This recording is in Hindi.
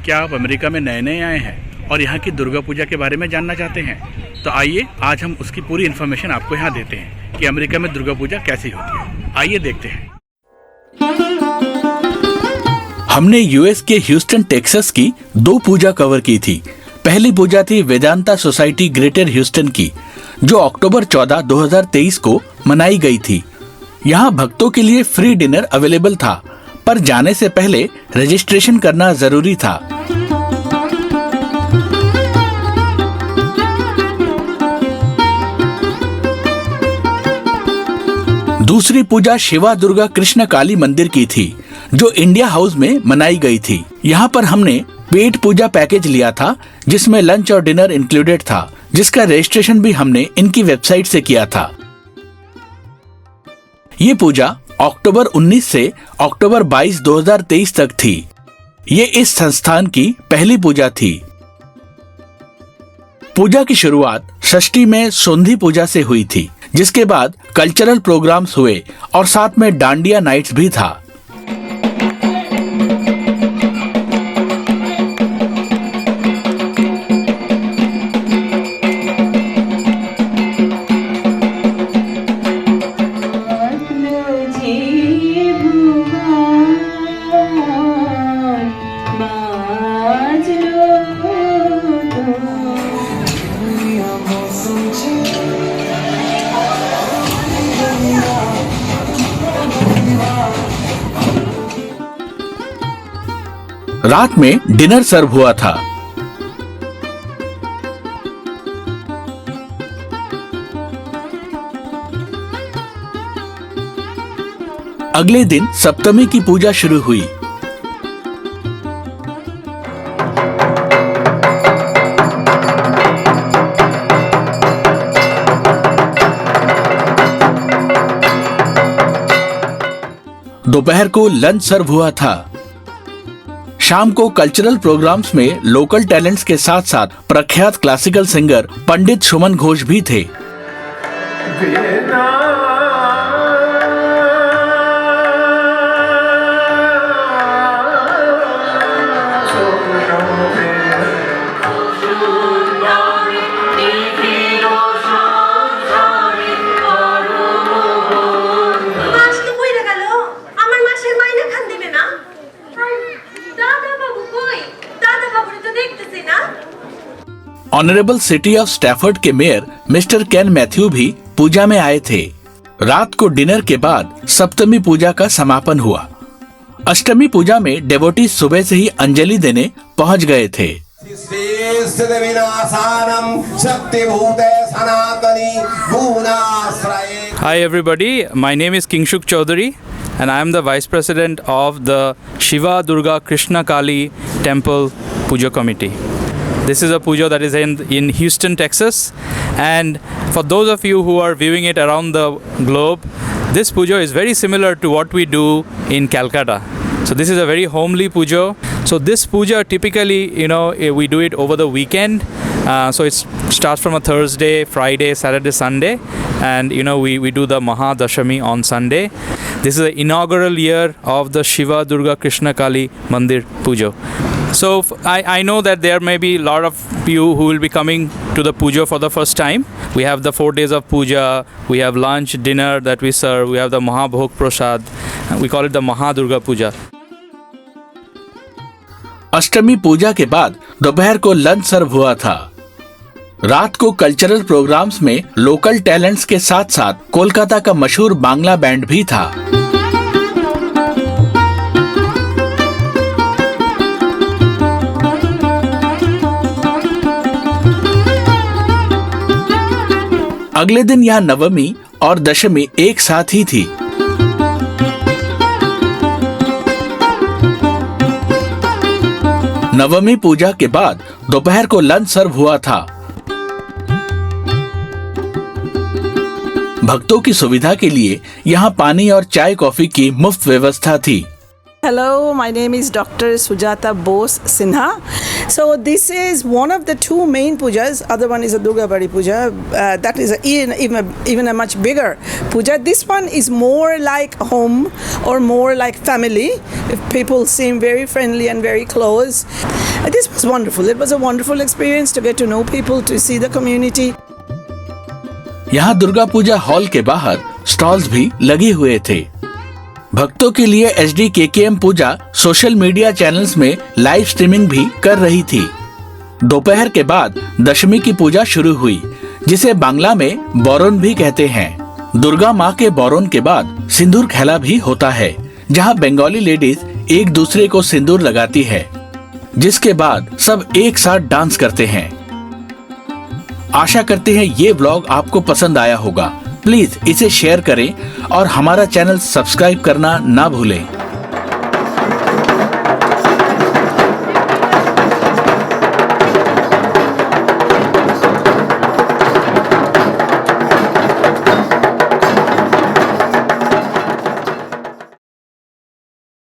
क्या आप अमेरिका में नए नए आए हैं और यहाँ की दुर्गा पूजा के बारे में जानना चाहते हैं? तो आइए आज हम उसकी पूरी इन्फॉर्मेशन आपको यहाँ देते हैं कि अमेरिका में दुर्गा पूजा कैसी होती है। आइए देखते हैं। हमने यूएस के ह्यूस्टन टेक्सास की 2 पूजा कवर की थी। पहली पूजा थी वेदांता सोसाइटी ग्रेटर ह्यूस्टन की, जो अक्टूबर 14, 2023 को मनाई गई थी। यहाँ भक्तों के लिए फ्री डिनर अवेलेबल था, पर जाने से पहले रजिस्ट्रेशन करना जरूरी था। दूसरी पूजा शिवा दुर्गा कृष्ण काली मंदिर की थी, जो इंडिया हाउस में मनाई गई थी। यहाँ पर हमने पेट पूजा पैकेज लिया था, जिसमें लंच और डिनर इंक्लूडेड था, जिसका रजिस्ट्रेशन भी हमने इनकी वेबसाइट से किया था। ये पूजा अक्टूबर 19 से अक्टूबर 22, 2023 तक थी। ये इस संस्थान की पहली पूजा थी। पूजा की शुरुआत षष्ठी में सोंधी पूजा से हुई थी, जिसके बाद कल्चरल प्रोग्राम्स हुए और साथ में डांडिया नाइट्स भी था। रात में डिनर सर्व हुआ था। अगले दिन सप्तमी की पूजा शुरू हुई। दोपहर को लंच सर्व हुआ था। शाम को कल्चरल प्रोग्राम्स में लोकल टैलेंट्स के साथ साथ प्रख्यात क्लासिकल सिंगर पंडित सुमन घोष भी थे। ऑनरेबल सिटी ऑफ स्टैफर्ड के मेयर मिस्टर केन मैथ्यू भी पूजा में आए थे। रात को डिनर के बाद सप्तमी पूजा का समापन हुआ। अष्टमी पूजा में डेवोटीज सुबह से ही अंजलि देने पहुंच गए थे। Hi everybody, my name is Kingshuk Chaudhary and I am the Vice President of the Shiva Durga Krishna Kali Temple Puja Committee. This is a puja that is in Houston, Texas, and for those of you who are viewing it around the globe, this puja is very similar to what we do in Calcutta. So this is a very homely puja. So this puja typically, we do it over the weekend. So it starts from a Thursday, Friday, Saturday, Sunday, and we do the Mahadashami on Sunday. This is the inaugural year of the Shiva Durga Krishna Kali Mandir Puja. So I know that there may be a lot of you who will be coming to the puja for the first time. We have the 4 days of puja, we have lunch, dinner that we serve, we have the Mahabhog Prasad, we call it the Mahadurga Puja. अष्टमी पूजा के बाद दोपहर को लंच सर्व हुआ था। रात को कल्चरल प्रोग्राम्स में लोकल टैलेंट्स के साथ साथ कोलकाता का मशहूर बांग्ला बैंड भी था। अगले दिन यहाँ नवमी और दशमी एक साथ ही थी। नवमी पूजा के बाद दोपहर को लंच सर्व हुआ था। भक्तों की सुविधा के लिए यहाँ पानी और चाय कॉफी की मुफ्त व्यवस्था थी। Hello, my name is Dr. Sujata Bose Sinha. So this is one of the 2 main pujas. Other one is a Durga Bari puja. That is even a much bigger puja. This one is more like home or more like family. People seem very friendly and very close. This was wonderful. It was a wonderful experience to get to know people, to see the community. यहाँ दुर्गा पूजा हॉल के बाहर स्टॉल्स भी लगे हुए थे। भक्तों के लिए HDKKM पूजा सोशल मीडिया चैनल्स में लाइव स्ट्रीमिंग भी कर रही थी। दोपहर के बाद दशमी की पूजा शुरू हुई, जिसे बांग्ला में बोरोन भी कहते हैं। दुर्गा माँ के बोरोन के बाद सिंदूर खेला भी होता है, जहाँ बंगाली लेडीज एक दूसरे को सिंदूर लगाती है, जिसके बाद सब एक साथ डांस करते हैं। आशा करते हैं ये व्लॉग आपको पसंद आया होगा। प्लीज इसे शेयर करें और हमारा चैनल सब्सक्राइब करना ना भूलें।